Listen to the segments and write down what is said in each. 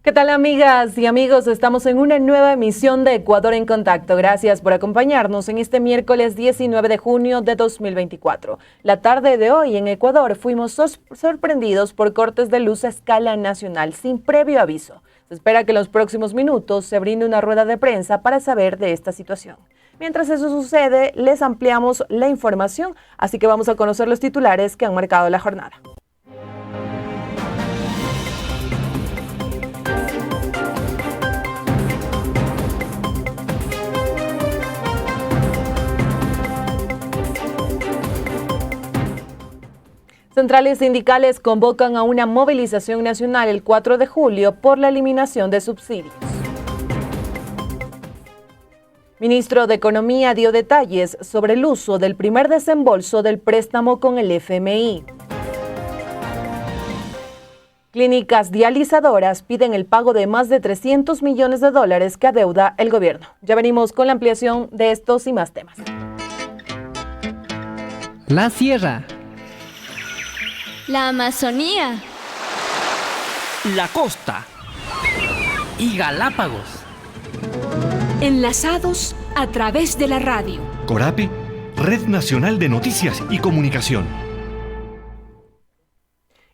¿Qué tal, amigas y amigos? Estamos en una nueva emisión de Ecuador en Contacto. Gracias por acompañarnos en este miércoles 19 de junio de 2024. La tarde de hoy en Ecuador fuimos sorprendidos por cortes de luz a escala nacional sin previo aviso. Se espera que en los próximos minutos se brinde una rueda de prensa para saber de esta situación. Mientras eso sucede, les ampliamos la información, así que vamos a conocer los titulares que han marcado la jornada. Centrales sindicales convocan a una movilización nacional el 4 de julio por la eliminación de subsidios. Ministro de Economía dio detalles sobre el uso del primer desembolso del préstamo con el FMI. Clínicas dializadoras piden el pago de más de $300 millones que adeuda el gobierno. Ya venimos con la ampliación de estos y más temas. La Sierra. La Amazonía, La costa y Galápagos. Enlazados a través de la radio. Corape, Red Nacional de Noticias y Comunicación.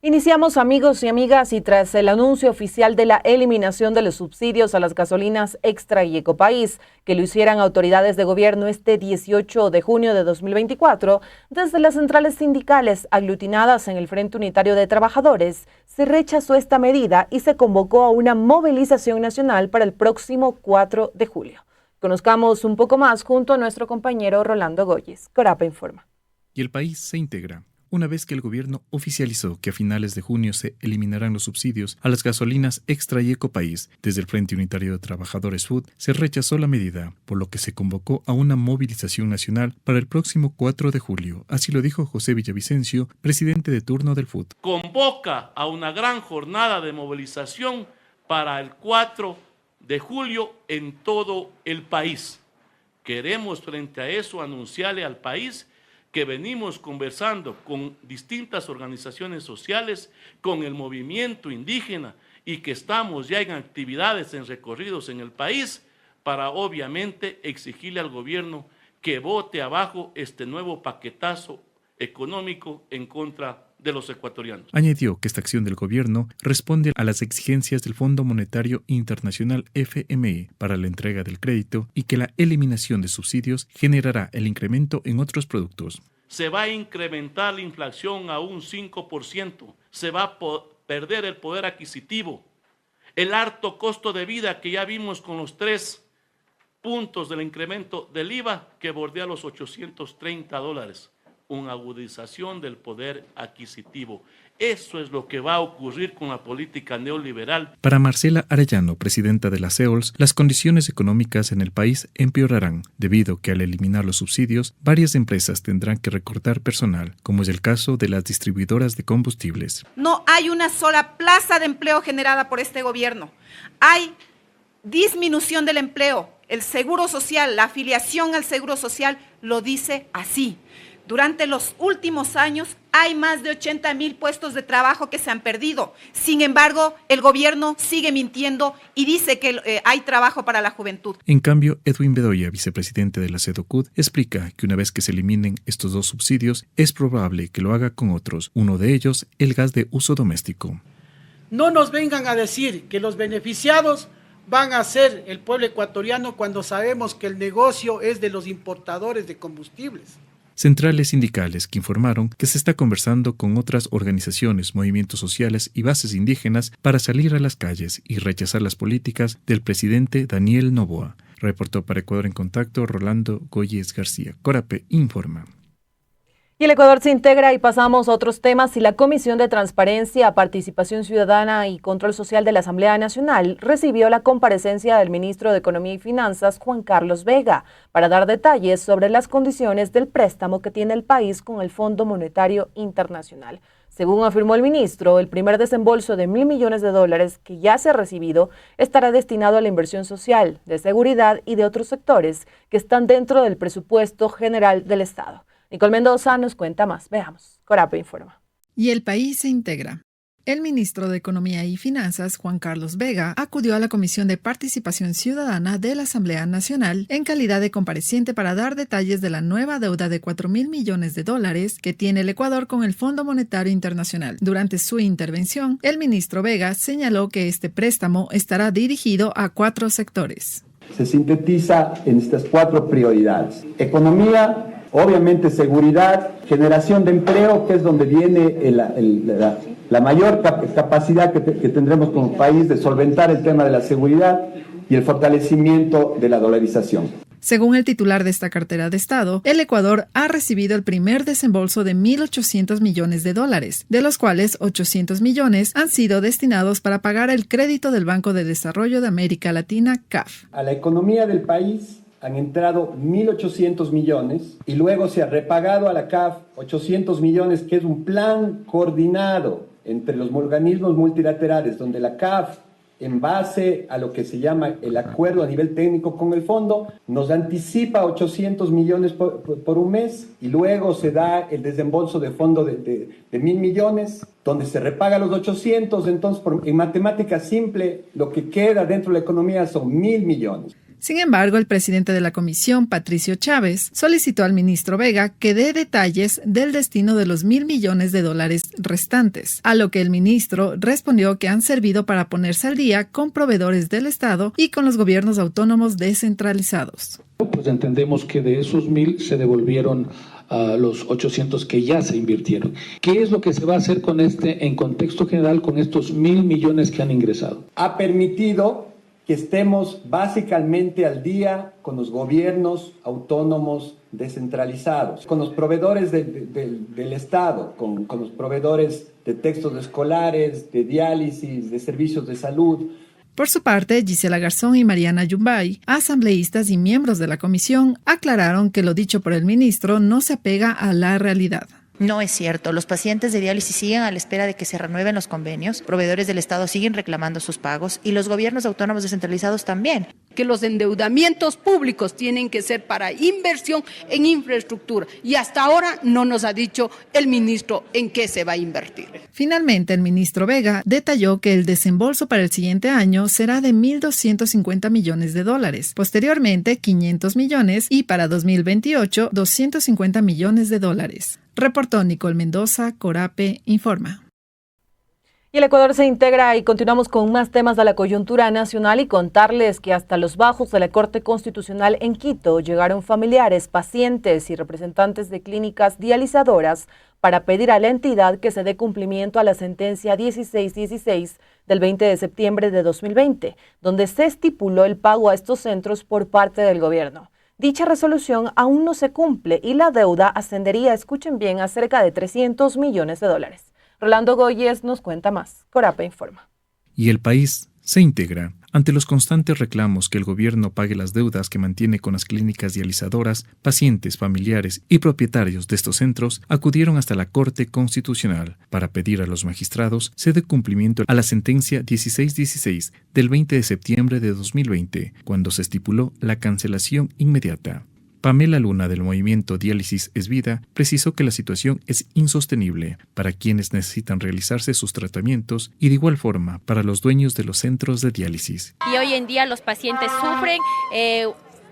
Iniciamos, amigos y amigas, y tras el anuncio oficial de la eliminación de los subsidios a las gasolinas Extra y Ecopaís, que lo hicieran autoridades de gobierno este 18 de junio de 2024, desde las centrales sindicales aglutinadas en el Frente Unitario de Trabajadores, se rechazó esta medida y se convocó a una movilización nacional para el próximo 4 de julio. Conozcamos un poco más junto a nuestro compañero Rolando Goyes. Corape informa. Y el país se integra. Una vez que el gobierno oficializó que a finales de junio se eliminarán los subsidios a las gasolinas Extra y Ecopaís, desde el Frente Unitario de Trabajadores FUT se rechazó la medida, por lo que se convocó a una movilización nacional para el próximo 4 de julio. Así lo dijo José Villavicencio, presidente de turno del FUT. Convoca a una gran jornada de movilización para el 4 de julio en todo el país. Queremos frente a eso anunciarle al país que venimos conversando con distintas organizaciones sociales, con el movimiento indígena y que estamos ya en actividades, en recorridos en el país para obviamente exigirle al gobierno que vote abajo este nuevo paquetazo económico en contra de los ecuatorianos. Añadió que esta acción del gobierno responde a las exigencias del Fondo Monetario Internacional FMI para la entrega del crédito y que la eliminación de subsidios generará el incremento en otros productos. Se va a incrementar la inflación a un 5%, se va a perder el poder adquisitivo, el alto costo de vida que ya vimos con los 3 puntos del incremento del IVA que bordea los $830. Una agudización del poder adquisitivo. Eso es lo que va a ocurrir con la política neoliberal. Para Marcela Arellano, presidenta de la CEOLS, las condiciones económicas en el país empeorarán, debido a que al eliminar los subsidios, varias empresas tendrán que recortar personal, como es el caso de las distribuidoras de combustibles. No hay una sola plaza de empleo generada por este gobierno. Hay disminución del empleo. El seguro social, la afiliación al seguro social lo dice así. Durante los últimos años hay más de 80,000 puestos de trabajo que se han perdido. Sin embargo, el gobierno sigue mintiendo y dice que hay trabajo para la juventud. En cambio, Edwin Bedoya, vicepresidente de la CEDOCUD, explica que una vez que se eliminen estos dos subsidios, es probable que lo haga con otros. Uno de ellos, el gas de uso doméstico. No nos vengan a decir que los beneficiados van a ser el pueblo ecuatoriano cuando sabemos que el negocio es de los importadores de combustibles. Centrales sindicales que informaron que se está conversando con otras organizaciones, movimientos sociales y bases indígenas para salir a las calles y rechazar las políticas del presidente Daniel Noboa. Reportó para Ecuador en Contacto Rolando Goyes García. Corape informa. Y el Ecuador se integra y pasamos a otros temas. Y la Comisión de Transparencia, Participación Ciudadana y Control Social de la Asamblea Nacional recibió la comparecencia del ministro de Economía y Finanzas, Juan Carlos Vega, para dar detalles sobre las condiciones del préstamo que tiene el país con el Fondo Monetario Internacional. Según afirmó el ministro, el primer desembolso de $1.000 millones que ya se ha recibido estará destinado a la inversión social, de seguridad y de otros sectores que están dentro del presupuesto general del Estado. Nicole Mendoza nos cuenta más. Veamos. Corape informa. Y el país se integra. El ministro de Economía y Finanzas, Juan Carlos Vega, acudió a la Comisión de Participación Ciudadana de la Asamblea Nacional en calidad de compareciente para dar detalles de la nueva deuda de $4.000 millones que tiene el Ecuador con el Fondo Monetario Internacional. Durante su intervención, el ministro Vega señaló que este préstamo estará dirigido a 4 sectores. Se sintetiza en estas 4 prioridades. Economía, obviamente seguridad, generación de empleo, que es donde viene la mayor capacidad que tendremos como país de solventar el tema de la seguridad y el fortalecimiento de la dolarización. Según el titular de esta cartera de Estado, el Ecuador ha recibido el primer desembolso de $1.800 millones, de los cuales 800 millones han sido destinados para pagar el crédito del Banco de Desarrollo de América Latina, CAF. A la economía del país han entrado 1.800 millones y luego se ha repagado a la CAF 800 millones, que es un plan coordinado entre los organismos multilaterales, donde la CAF, en base a lo que se llama el acuerdo a nivel técnico con el fondo, nos anticipa 800 millones por un mes y luego se da el desembolso de fondo de 1.000 millones, donde se repaga los 800, entonces en matemática simple lo que queda dentro de la economía son 1.000 millones. Sin embargo, el presidente de la comisión, Patricio Chávez, solicitó al ministro Vega que dé detalles del destino de los $1.000 millones restantes, a lo que el ministro respondió que han servido para ponerse al día con proveedores del Estado y con los gobiernos autónomos descentralizados. Pues entendemos que de esos 1.000 se devolvieron a los 800 que ya se invirtieron. ¿Qué es lo que se va a hacer con en contexto general, con estos 1.000 millones que han ingresado? Ha permitido que estemos básicamente al día con los gobiernos autónomos descentralizados, con los proveedores del Estado, con los proveedores de textos escolares, de diálisis, de servicios de salud. Por su parte, Gisela Garzón y Mariana Yumbay, asambleístas y miembros de la comisión, aclararon que lo dicho por el ministro no se apega a la realidad. No es cierto. Los pacientes de diálisis siguen a la espera de que se renueven los convenios, proveedores del Estado siguen reclamando sus pagos y los gobiernos autónomos descentralizados también. Que los endeudamientos públicos tienen que ser para inversión en infraestructura y hasta ahora no nos ha dicho el ministro en qué se va a invertir. Finalmente, el ministro Vega detalló que el desembolso para el siguiente año será de $1.250 millones, posteriormente 500 millones y para 2028 $250 millones. Reportó Nicole Mendoza, Corape Informa. Y el Ecuador se integra y continuamos con más temas de la coyuntura nacional y contarles que hasta los bajos de la Corte Constitucional en Quito llegaron familiares, pacientes y representantes de clínicas dializadoras para pedir a la entidad que se dé cumplimiento a la sentencia 1616 del 20 de septiembre de 2020, donde se estipuló el pago a estos centros por parte del gobierno. Dicha resolución aún no se cumple y la deuda ascendería, escuchen bien, a cerca de $300 millones. Rolando Goyes nos cuenta más. Corape informa. Y el país se integra. Ante los constantes reclamos que el gobierno pague las deudas que mantiene con las clínicas dializadoras, pacientes, familiares y propietarios de estos centros acudieron hasta la Corte Constitucional para pedir a los magistrados se dé cumplimiento a la sentencia 1616 del 20 de septiembre de 2020, cuando se estipuló la cancelación inmediata. Pamela Luna, del movimiento Diálisis es Vida, precisó que la situación es insostenible para quienes necesitan realizarse sus tratamientos y de igual forma para los dueños de los centros de diálisis. Y hoy en día los pacientes sufren,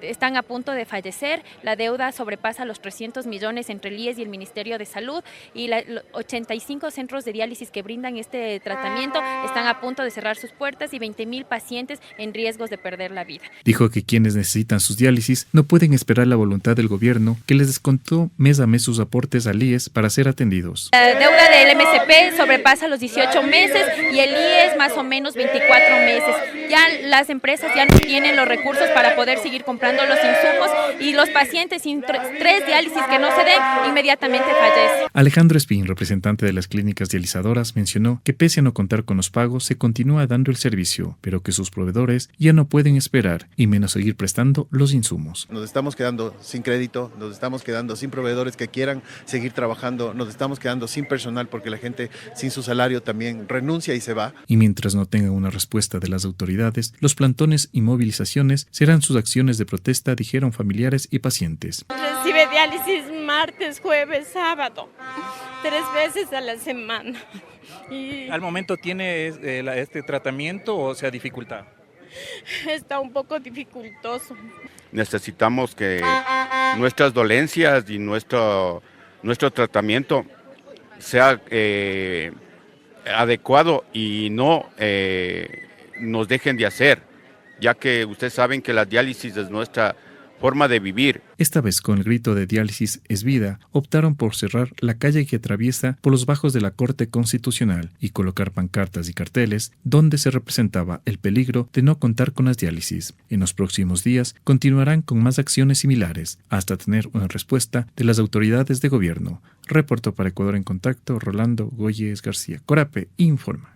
están a punto de fallecer, la deuda sobrepasa los 300 millones entre el IES y el Ministerio de Salud y los 85 centros de diálisis que brindan este tratamiento están a punto de cerrar sus puertas y 20.000 pacientes en riesgos de perder la vida. Dijo que quienes necesitan sus diálisis no pueden esperar la voluntad del gobierno que les descontó mes a mes sus aportes al IES para ser atendidos. La deuda del MSP sobrepasa los 18 meses y el IES más o menos 24 meses. Ya las empresas ya no tienen los recursos para poder seguir comprando los insumos y los pacientes sin 3 diálisis que no se den inmediatamente fallecen. Alejandro Espín, representante de las clínicas dializadoras, mencionó que pese a no contar con los pagos se continúa dando el servicio, pero que sus proveedores ya no pueden esperar y menos seguir prestando los insumos. Nos estamos quedando sin crédito, nos estamos quedando sin proveedores que quieran seguir trabajando, nos estamos quedando sin personal porque la gente sin su salario también renuncia y se va. Y mientras no tengan una respuesta de las autoridades, los plantones y movilizaciones serán sus acciones de protesta, dijeron familiares y pacientes. Recibe diálisis martes, jueves, sábado, 3 veces a la semana. Y ¿Al momento tiene este tratamiento o se ha dificultado? está un poco dificultoso. Necesitamos que nuestras dolencias y nuestro tratamiento sea adecuado y no nos dejen de hacer, ya que ustedes saben que la diálisis es nuestra forma de vivir. Esta vez, con el grito de diálisis es vida, optaron por cerrar la calle que atraviesa por los bajos de la Corte Constitucional y colocar pancartas y carteles donde se representaba el peligro de no contar con las diálisis. En los próximos días continuarán con más acciones similares hasta tener una respuesta de las autoridades de gobierno. Reportó para Ecuador en Contacto Rolando Goyes García. Corape informa.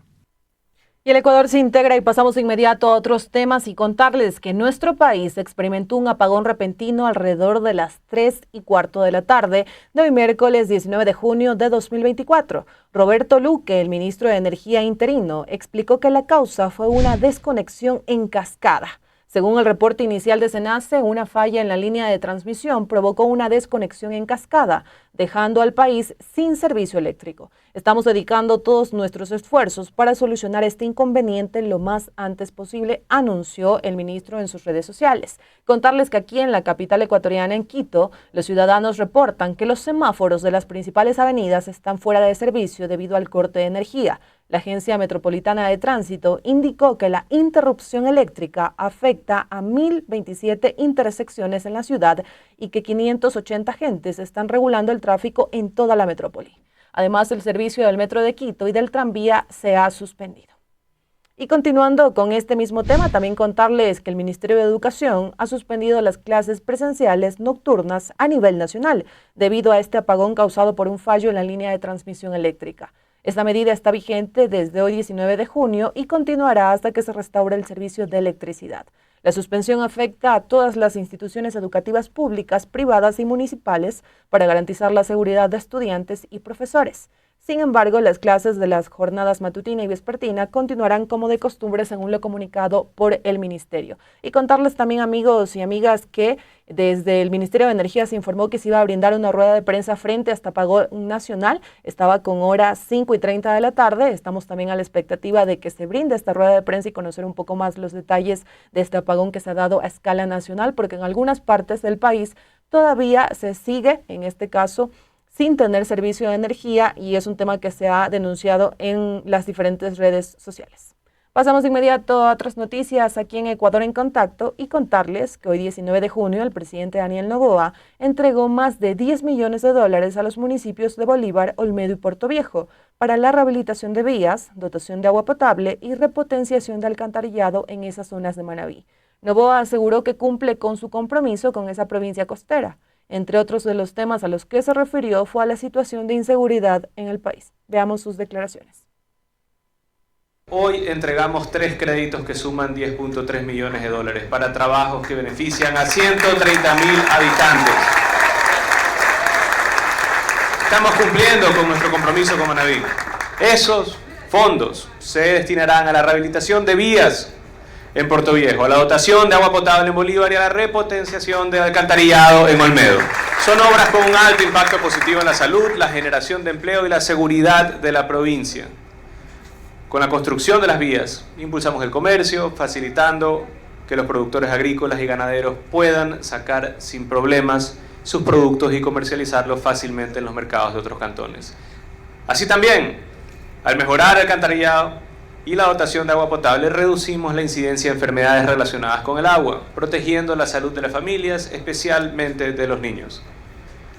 Y el Ecuador se integra y pasamos de inmediato a otros temas y contarles que nuestro país experimentó un apagón repentino alrededor de las 3:15 de la tarde de hoy miércoles 19 de junio de 2024. Roberto Luque, el ministro de Energía interino, explicó que la causa fue una desconexión en cascada. Según el reporte inicial de SENACE, una falla en la línea de transmisión provocó una desconexión en cascada, dejando al país sin servicio eléctrico. Estamos dedicando todos nuestros esfuerzos para solucionar este inconveniente lo más antes posible, anunció el ministro en sus redes sociales. Contarles que aquí en la capital ecuatoriana, en Quito, los ciudadanos reportan que los semáforos de las principales avenidas están fuera de servicio debido al corte de energía. La Agencia Metropolitana de Tránsito indicó que la interrupción eléctrica afecta a 1.027 intersecciones en la ciudad y que 580 agentes están regulando el tráfico en toda la metrópoli. Además, el servicio del Metro de Quito y del tranvía se ha suspendido. Y continuando con este mismo tema, también contarles que el Ministerio de Educación ha suspendido las clases presenciales nocturnas a nivel nacional debido a este apagón causado por un fallo en la línea de transmisión eléctrica. Esta medida está vigente desde hoy 19 de junio y continuará hasta que se restaure el servicio de electricidad. La suspensión afecta a todas las instituciones educativas públicas, privadas y municipales para garantizar la seguridad de estudiantes y profesores. Sin embargo, las clases de las jornadas matutina y vespertina continuarán como de costumbre según lo comunicado por el Ministerio. Y contarles también, amigos y amigas, que desde el Ministerio de Energía se informó que se iba a brindar una rueda de prensa frente a este apagón nacional. Estaba con hora 5:30 de la tarde. Estamos también a la expectativa de que se brinde esta rueda de prensa y conocer un poco más los detalles de este apagón que se ha dado a escala nacional, porque en algunas partes del país todavía se sigue, en este caso, sin tener servicio de energía, y es un tema que se ha denunciado en las diferentes redes sociales. Pasamos de inmediato a otras noticias aquí en Ecuador en Contacto y contarles que hoy 19 de junio el presidente Daniel Noboa entregó más de $10 millones a los municipios de Bolívar, Olmedo y Puerto Viejo para la rehabilitación de vías, dotación de agua potable y repotenciación de alcantarillado en esas zonas de Manabí. Noboa aseguró que cumple con su compromiso con esa provincia costera. Entre otros de los temas a los que se refirió fue a la situación de inseguridad en el país. Veamos sus declaraciones. Hoy entregamos 3 créditos que suman $10.3 millones para trabajos que benefician a 130.000 habitantes. Estamos cumpliendo con nuestro compromiso con Manabí. Esos fondos se destinarán a la rehabilitación de vías en Puerto Viejo, a la dotación de agua potable en Bolívar y a la repotenciación de alcantarillado en Olmedo. Son obras con un alto impacto positivo en la salud, la generación de empleo y la seguridad de la provincia. Con la construcción de las vías, impulsamos el comercio, facilitando que los productores agrícolas y ganaderos puedan sacar sin problemas sus productos y comercializarlos fácilmente en los mercados de otros cantones. Así también, al mejorar el alcantarillado y la dotación de agua potable, reducimos la incidencia de enfermedades relacionadas con el agua, protegiendo la salud de las familias, especialmente de los niños.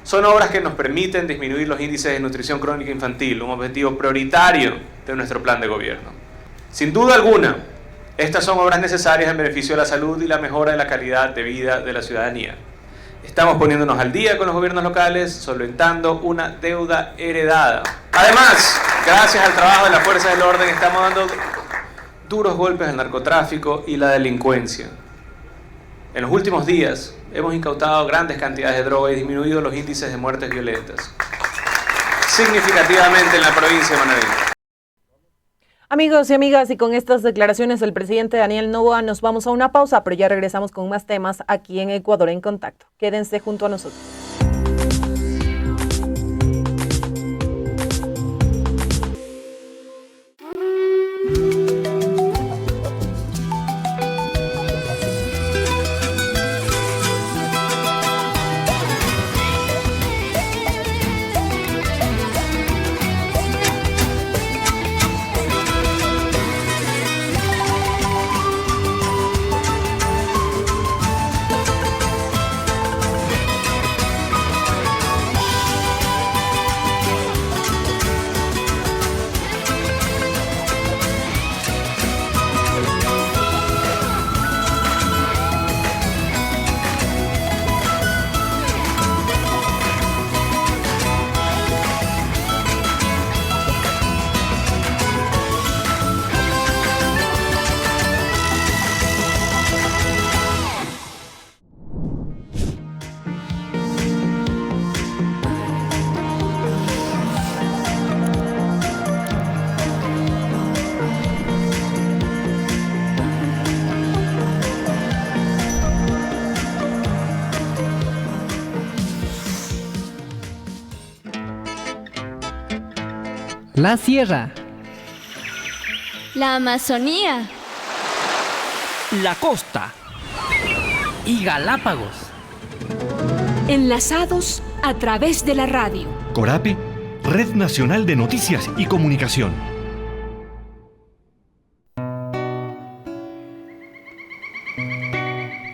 Son obras que nos permiten disminuir los índices de nutrición crónica infantil, un objetivo prioritario de nuestro plan de gobierno. Sin duda alguna, estas son obras necesarias en beneficio de la salud y la mejora de la calidad de vida de la ciudadanía. Estamos poniéndonos al día con los gobiernos locales, solventando una deuda heredada. Además, gracias al trabajo de las fuerzas del orden, estamos dando duros golpes al narcotráfico y la delincuencia. En los últimos días hemos incautado grandes cantidades de droga y disminuido los índices de muertes violentas significativamente en la provincia de Manabí. Amigos y amigas, y con estas declaraciones del presidente Daniel Noboa nos vamos a una pausa, pero ya regresamos con más temas aquí en Ecuador en Contacto. Quédense junto a nosotros. La sierra. La Amazonía. La costa. Y Galápagos. Enlazados a través de la radio. Corape, Red Nacional de Noticias y Comunicación.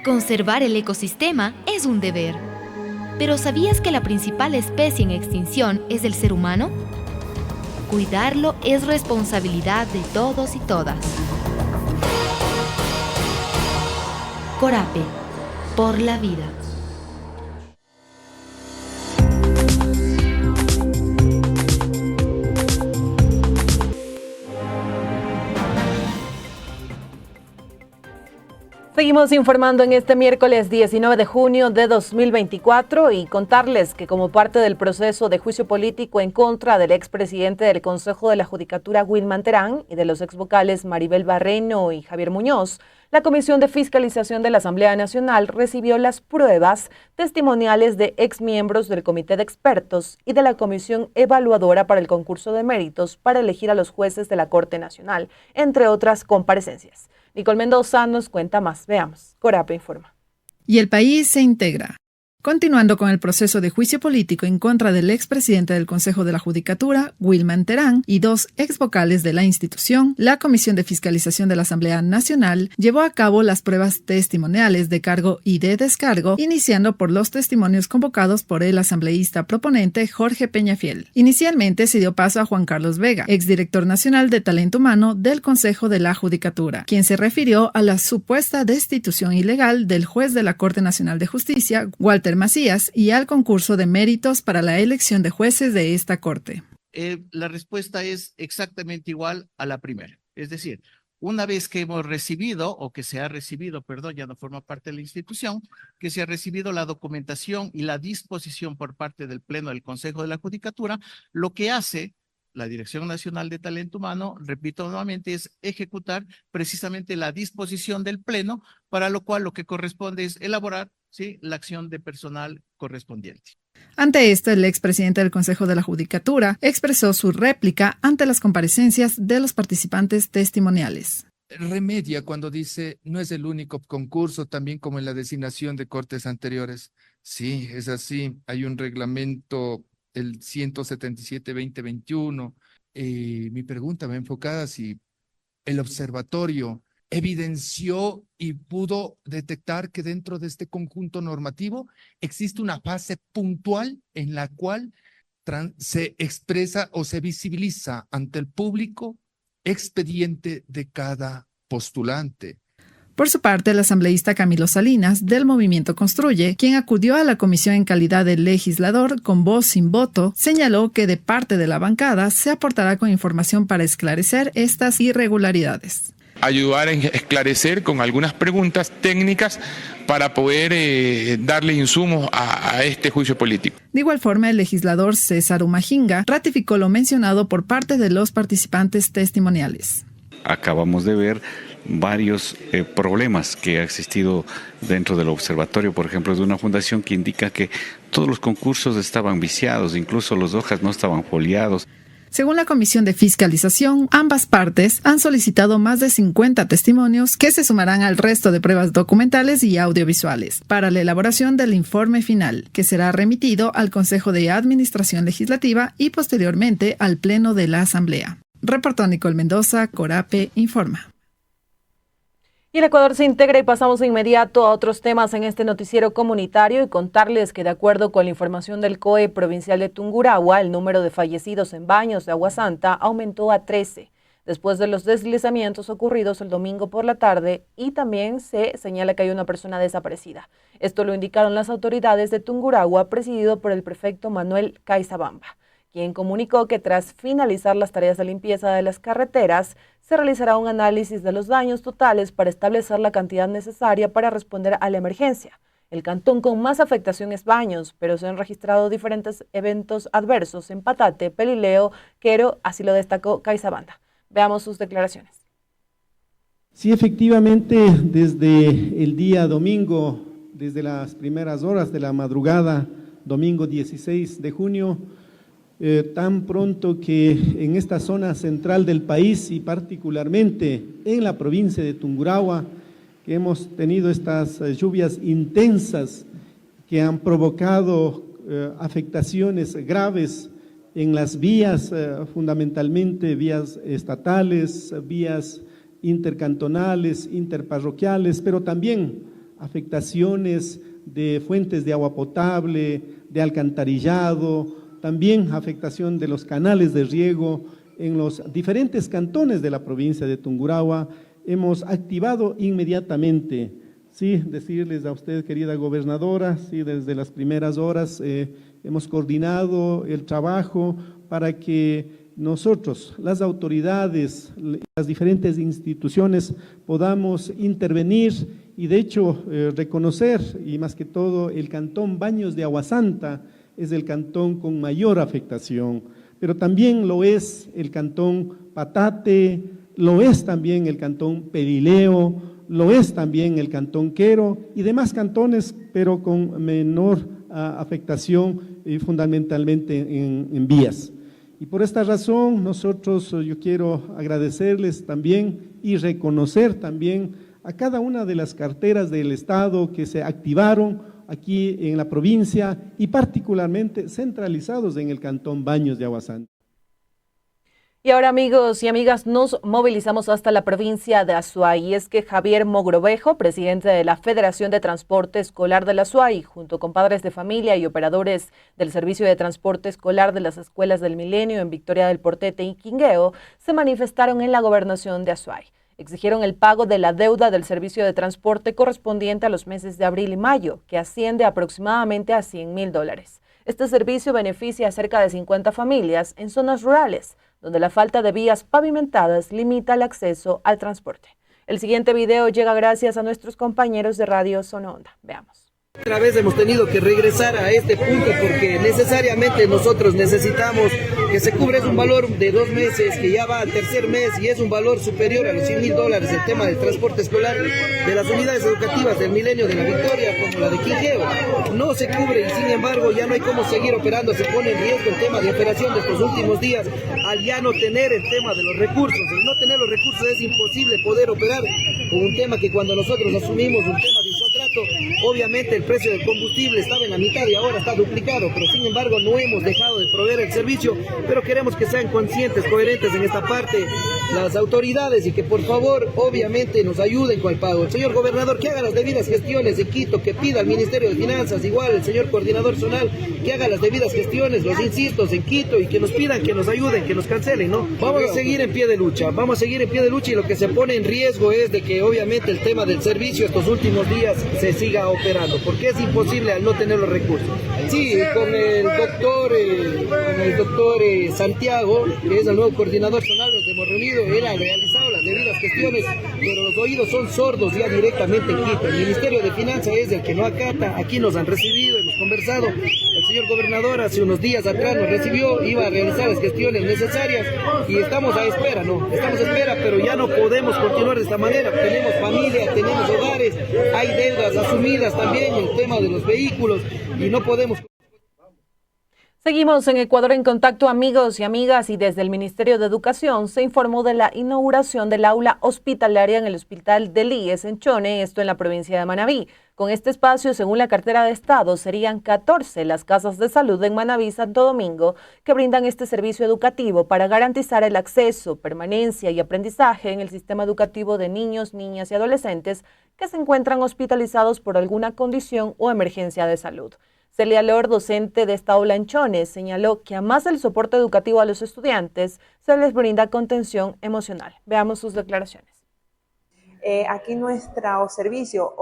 Conservar el ecosistema es un deber. ¿Pero sabías que la principal especie en extinción es el ser humano? Cuidarlo es responsabilidad de todos y todas. Corape, por la vida. Seguimos informando en este miércoles 19 de junio de 2024 y contarles que como parte del proceso de juicio político en contra del expresidente del Consejo de la Judicatura Wilman Terán y de los exvocales Maribel Barreno y Javier Muñoz, la Comisión de Fiscalización de la Asamblea Nacional recibió las pruebas testimoniales de exmiembros del Comité de Expertos y de la Comisión Evaluadora para el Concurso de Méritos para elegir a los jueces de la Corte Nacional, entre otras comparecencias. Nicole Mendoza nos cuenta más. Veamos. Corape informa. Y el país se integra. Continuando con el proceso de juicio político en contra del expresidente del Consejo de la Judicatura, Wilman Terán, y 2 exvocales de la institución, la Comisión de Fiscalización de la Asamblea Nacional llevó a cabo las pruebas testimoniales de cargo y de descargo, iniciando por los testimonios convocados por el asambleísta proponente Jorge Peñafiel. Inicialmente se dio paso a Juan Carlos Vega, exdirector nacional de Talento Humano del Consejo de la Judicatura, quien se refirió a la supuesta destitución ilegal del juez de la Corte Nacional de Justicia, Walter Macías, y al concurso de méritos para la elección de jueces de esta corte. La respuesta es exactamente igual a la primera. Es decir, una vez que hemos recibido, o que se ha recibido, perdón, ya no forma parte de la institución, que se ha recibido la documentación y la disposición por parte del Pleno del Consejo de la Judicatura, lo que hace la Dirección Nacional de Talento Humano, repito nuevamente, es ejecutar precisamente la disposición del Pleno, para lo cual lo que corresponde es elaborar, ¿sí?, la acción de personal correspondiente. Ante esto, el expresidente del Consejo de la Judicatura expresó su réplica ante las comparecencias de los participantes testimoniales. Remedia cuando dice no es el único concurso, también como en la designación de cortes anteriores. Sí, es así. Hay un reglamento, el 177-2021. Mi pregunta va enfocada si el observatorio evidenció y pudo detectar que dentro de este conjunto normativo existe una fase puntual en la cual se expresa o se visibiliza ante el público expediente de cada postulante. Por su parte, el asambleísta Camilo Salinas, del Movimiento Construye, quien acudió a la comisión en calidad de legislador con voz sin voto, señaló que de parte de la bancada se aportará con información para esclarecer estas irregularidades. Ayudar a esclarecer con algunas preguntas técnicas para poder darle insumos a este juicio político. De igual forma, el legislador César Umajinga ratificó lo mencionado por parte de los participantes testimoniales. Acabamos de ver varios problemas que ha existido dentro del observatorio, por ejemplo, de una fundación que indica que todos los concursos estaban viciados, incluso las hojas no estaban foliados. Según la Comisión de Fiscalización, ambas partes han solicitado más de 50 testimonios que se sumarán al resto de pruebas documentales y audiovisuales para la elaboración del informe final, que será remitido al Consejo de Administración Legislativa y posteriormente al Pleno de la Asamblea. Reportó Nicole Mendoza, Corape informa. Y el Ecuador se integra y pasamos de inmediato a otros temas en este noticiero comunitario y contarles que de acuerdo con la información del COE provincial de Tungurahua, el número de fallecidos en baños de Agua Santa aumentó a 13, después de los deslizamientos ocurridos el domingo por la tarde, y también se señala que hay una persona desaparecida. Esto lo indicaron las autoridades de Tungurahua, presidido por el prefecto Manuel Caizabamba, quien comunicó que tras finalizar las tareas de limpieza de las carreteras, se realizará un análisis de los daños totales para establecer la cantidad necesaria para responder a la emergencia. El cantón con más afectación es Baños, pero se han registrado diferentes eventos adversos en Patate, Pelileo, Quero, así lo destacó Caizabamba. Veamos sus declaraciones. Sí, efectivamente, desde el día domingo, desde las primeras horas de la madrugada, domingo 16 de junio, tan pronto que en esta zona central del país y particularmente en la provincia de Tungurahua, que hemos tenido estas lluvias intensas que han provocado afectaciones graves en las vías, fundamentalmente vías estatales, vías intercantonales, interparroquiales, pero también afectaciones de fuentes de agua potable, de alcantarillado, también afectación de los canales de riego en los diferentes cantones de la provincia de Tungurahua. Hemos activado inmediatamente, sí, decirles a usted, querida gobernadora, sí, desde las primeras horas hemos coordinado el trabajo para que nosotros, las autoridades, las diferentes instituciones, podamos intervenir y de hecho reconocer, y más que todo el cantón Baños de Agua Santa es el cantón con mayor afectación, pero también lo es el cantón Patate, lo es también el cantón Perileo, lo es también el cantón Quero y demás cantones, pero con menor afectación fundamentalmente en vías. Y por esta razón nosotros, yo quiero agradecerles también y reconocer también a cada una de las carteras del Estado que se activaron aquí en la provincia y particularmente centralizados en el cantón Baños de Agua Santa. Y ahora, amigos y amigas, nos movilizamos hasta la provincia de Azuay. Y es que Javier Mogrovejo, presidente de la Federación de Transporte Escolar de la Azuay, junto con padres de familia y operadores del Servicio de Transporte Escolar de las Escuelas del Milenio en Victoria del Portete y Quingueo, se manifestaron en la gobernación de Azuay. Exigieron el pago de la deuda del servicio de transporte correspondiente a los meses de abril y mayo, que asciende aproximadamente a $100.000. Este servicio beneficia a cerca de 50 familias en zonas rurales, donde la falta de vías pavimentadas limita el acceso al transporte. El siguiente video llega gracias a nuestros compañeros de Radio Zona Onda. Veamos. Otra vez hemos tenido que regresar a este punto porque necesariamente nosotros necesitamos que se cubra un valor de 2 meses que ya va al tercer mes y es un valor superior a los $100.000 el tema del transporte escolar de las unidades educativas del Milenio de la Victoria como la de Quingueo. No se cubre y sin embargo ya no hay cómo seguir operando, se pone en riesgo el tema de operación de estos últimos días al ya no tener el tema de los recursos. El no tener los recursos es imposible poder operar con un tema que cuando nosotros asumimos un tema de un contrato, obviamente el precio del combustible estaba en la mitad y ahora está duplicado, pero sin embargo no hemos dejado de proveer el servicio, pero queremos que sean conscientes, coherentes en esta parte las autoridades y que por favor obviamente nos ayuden con el pago. El señor gobernador que haga las debidas gestiones en Quito, que pida al Ministerio de Finanzas, igual el señor coordinador zonal que haga las debidas gestiones, los insistos en Quito y que nos pidan, que nos ayuden, que nos cancelen, ¿no? Vamos a seguir en pie de lucha, y lo que se pone en riesgo es de que obviamente el tema del servicio estos últimos días se siga operando, porque es imposible al no tener los recursos. Sí, con el doctor Santiago, que es el nuevo coordinador zonal, nos hemos reunido, él ha realizado las debidas gestiones, pero los oídos son sordos ya directamente en Quito. El Ministerio de Finanzas es el que no acata, aquí nos han recibido, hemos conversado, el señor gobernador hace unos días atrás nos recibió, iba a realizar las gestiones necesarias y estamos a espera, pero ya no podemos continuar de esta manera, tenemos familia, tenemos hogares, hay deudas asumidas también, el tema de los vehículos y no podemos. Seguimos en Ecuador en contacto, amigos y amigas, y desde el Ministerio de Educación se informó de la inauguración del aula hospitalaria en el Hospital del IES en Chone, esto en la provincia de Manabí. Con este espacio, según la cartera de Estado, serían 14 las casas de salud en Manabí, Santo Domingo, que brindan este servicio educativo para garantizar el acceso, permanencia y aprendizaje en el sistema educativo de niños, niñas y adolescentes que se encuentran hospitalizados por alguna condición o emergencia de salud. Celia Lor, docente de esta aula en Chone, señaló que además del soporte educativo a los estudiantes, se les brinda contención emocional. Veamos sus declaraciones. Aquí nuestro servicio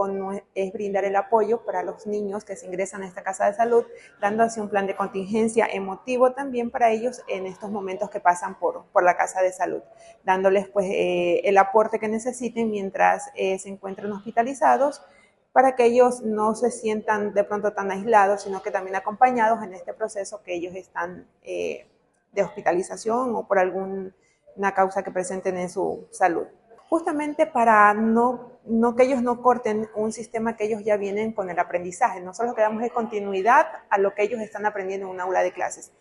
es brindar el apoyo para los niños que se ingresan a esta casa de salud, dando así un plan de contingencia emotivo también para ellos en estos momentos que pasan por la casa de salud, dándoles pues el aporte que necesiten mientras se encuentren hospitalizados, para que ellos no se sientan de pronto tan aislados, sino que también acompañados en este proceso que ellos están de hospitalización o por alguna causa que presenten en su salud. justamente para no que ellos no corten un sistema que ellos ya vienen con el aprendizaje. Nosotros lo que damos es continuidad a lo que ellos están aprendiendo en un aula de clases.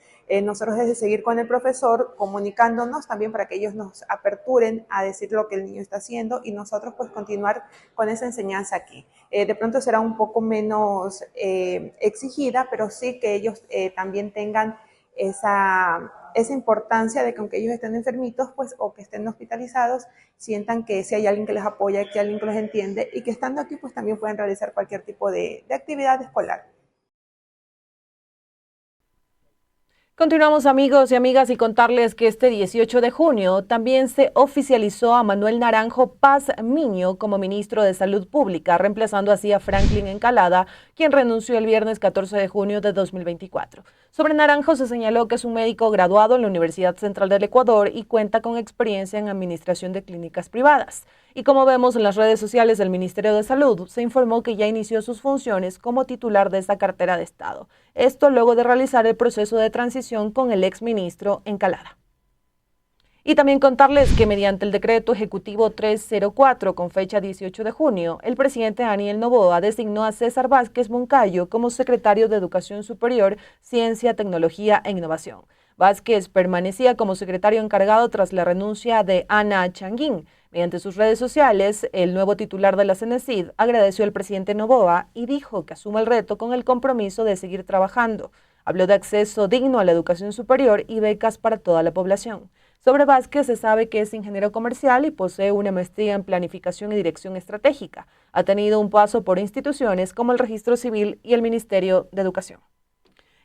Nosotros es de seguir con el profesor, comunicándonos también para que ellos nos aperturen a decir lo que el niño está haciendo y nosotros pues continuar con esa enseñanza aquí. De pronto será un poco menos exigida, pero sí que ellos también tengan esa importancia de que aunque ellos estén enfermitos pues, o que estén hospitalizados, sientan que si hay alguien que les apoya, que hay alguien que los entiende y que estando aquí pues también pueden realizar cualquier tipo de actividad escolar. Continuamos, amigos y amigas, y contarles que este 18 de junio también se oficializó a Manuel Naranjo Paz Miño como ministro de Salud Pública, reemplazando así a Franklin Encalada, quien renunció el viernes 14 de junio de 2024. Sobre Naranjo se señaló que es un médico graduado en la Universidad Central del Ecuador y cuenta con experiencia en administración de clínicas privadas. Y como vemos en las redes sociales del Ministerio de Salud, se informó que ya inició sus funciones como titular de esta cartera de Estado. Esto luego de realizar el proceso de transición con el exministro Encalada. Y también contarles que mediante el decreto ejecutivo 304 con fecha 18 de junio, el presidente Daniel Noboa designó a César Vázquez Moncayo como secretario de Educación Superior, Ciencia, Tecnología e Innovación. Vázquez permanecía como secretario encargado tras la renuncia de Ana Changuín. Mediante sus redes sociales, el nuevo titular de la CENESID agradeció al presidente Noboa y dijo que asume el reto con el compromiso de seguir trabajando. Habló de acceso digno a la educación superior y becas para toda la población. Sobre Vázquez se sabe que es ingeniero comercial y posee una maestría en planificación y dirección estratégica. Ha tenido un paso por instituciones como el Registro Civil y el Ministerio de Educación.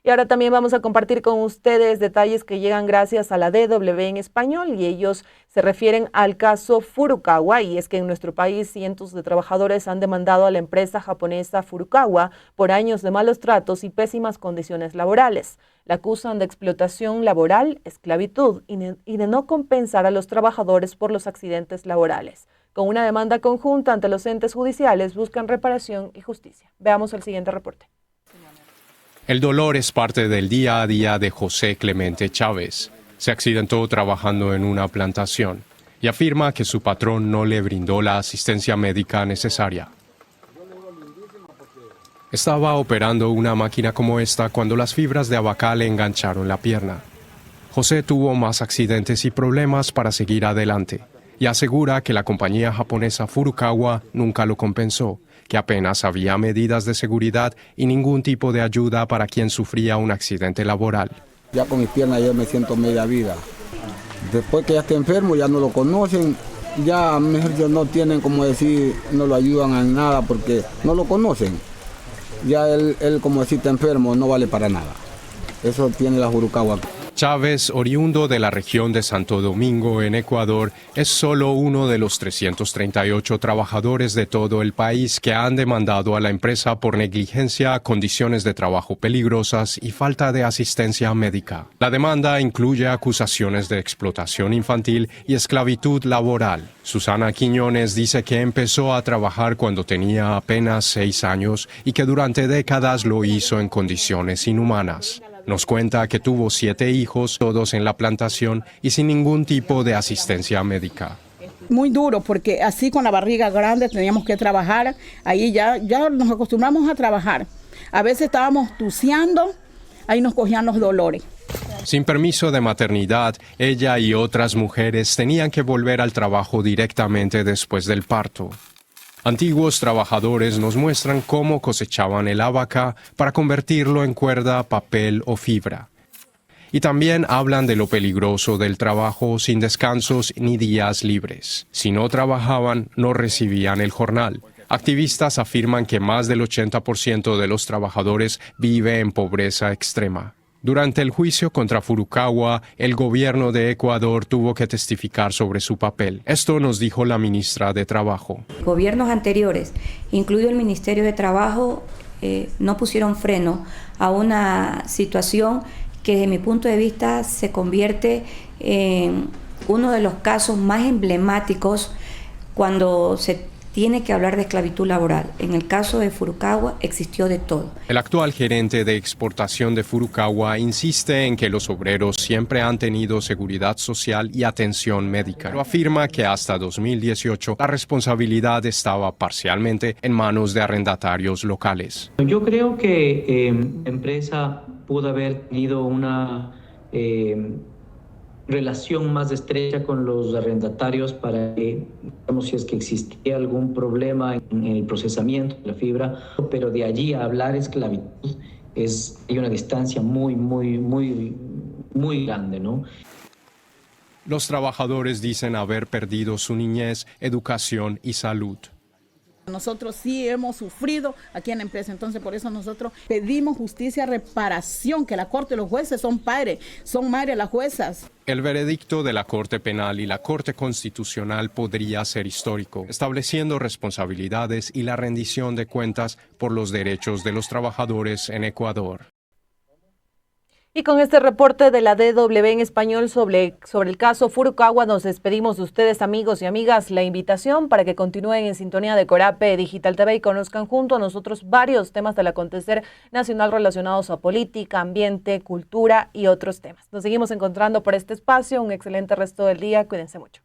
Y ahora también vamos a compartir con ustedes detalles que llegan gracias a la DW en español y ellos se refieren al caso Furukawa, y es que en nuestro país cientos de trabajadores han demandado a la empresa japonesa Furukawa por años de malos tratos y pésimas condiciones laborales. La acusan de explotación laboral, esclavitud y de no compensar a los trabajadores por los accidentes laborales. Con una demanda conjunta ante los entes judiciales buscan reparación y justicia. Veamos el siguiente reporte. El dolor es parte del día a día de José Clemente Chávez. Se accidentó trabajando en una plantación y afirma que su patrón no le brindó la asistencia médica necesaria. Estaba operando una máquina como esta cuando las fibras de abaca le engancharon la pierna. José tuvo más accidentes y problemas para seguir adelante y asegura que la compañía japonesa Furukawa nunca lo compensó, que apenas había medidas de seguridad y ningún tipo de ayuda para quien sufría un accidente laboral. Ya con mis piernas yo me siento media vida. Después que ya esté enfermo ya no lo conocen, ya mejor no tienen como decir, no lo ayudan en nada porque no lo conocen. Ya él como decir está enfermo no vale para nada. Eso tiene la Furukawa. Chávez, oriundo de la región de Santo Domingo, en Ecuador, es solo uno de los 338 trabajadores de todo el país que han demandado a la empresa por negligencia, condiciones de trabajo peligrosas y falta de asistencia médica. La demanda incluye acusaciones de explotación infantil y esclavitud laboral. Susana Quiñones dice que empezó a trabajar cuando tenía apenas 6 años y que durante décadas lo hizo en condiciones inhumanas. Nos cuenta que tuvo 7 hijos, todos en la plantación y sin ningún tipo de asistencia médica. Muy duro, porque así con la barriga grande teníamos que trabajar. Ahí ya nos acostumbramos a trabajar. A veces estábamos tuseando, ahí nos cogían los dolores. Sin permiso de maternidad, ella y otras mujeres tenían que volver al trabajo directamente después del parto. Antiguos trabajadores nos muestran cómo cosechaban el abaca para convertirlo en cuerda, papel o fibra. Y también hablan de lo peligroso del trabajo sin descansos ni días libres. Si no trabajaban, no recibían el jornal. Activistas afirman que más del 80% de los trabajadores vive en pobreza extrema. Durante el juicio contra Furukawa, el gobierno de Ecuador tuvo que testificar sobre su papel. Esto nos dijo la ministra de Trabajo. Gobiernos anteriores, incluido el Ministerio de Trabajo, no pusieron freno a una situación que desde mi punto de vista se convierte en uno de los casos más emblemáticos cuando se tiene que hablar de esclavitud laboral. En el caso de Furukawa existió de todo. El actual gerente de exportación de Furukawa insiste en que los obreros siempre han tenido seguridad social y atención médica, pero afirma que hasta 2018 la responsabilidad estaba parcialmente en manos de arrendatarios locales. Yo creo que la empresa pudo haber tenido una relación más estrecha con los arrendatarios para que, digamos, si es que existía algún problema en el procesamiento de la fibra, pero de allí a hablar esclavitud hay una distancia muy grande, ¿no? Los trabajadores dicen haber perdido su niñez, educación y salud. Nosotros sí hemos sufrido aquí en la empresa, entonces por eso nosotros pedimos justicia, reparación, que la Corte y los jueces son padres, son madres las juezas. El veredicto de la Corte Penal y la Corte Constitucional podría ser histórico, estableciendo responsabilidades y la rendición de cuentas por los derechos de los trabajadores en Ecuador. Y con este reporte de la DW en español sobre el caso Furukawa nos despedimos de ustedes, amigos y amigas. La invitación para que continúen en sintonía de Corape Digital TV y conozcan junto a nosotros varios temas del acontecer nacional relacionados a política, ambiente, cultura y otros temas. Nos seguimos encontrando por este espacio. Un excelente resto del día. Cuídense mucho.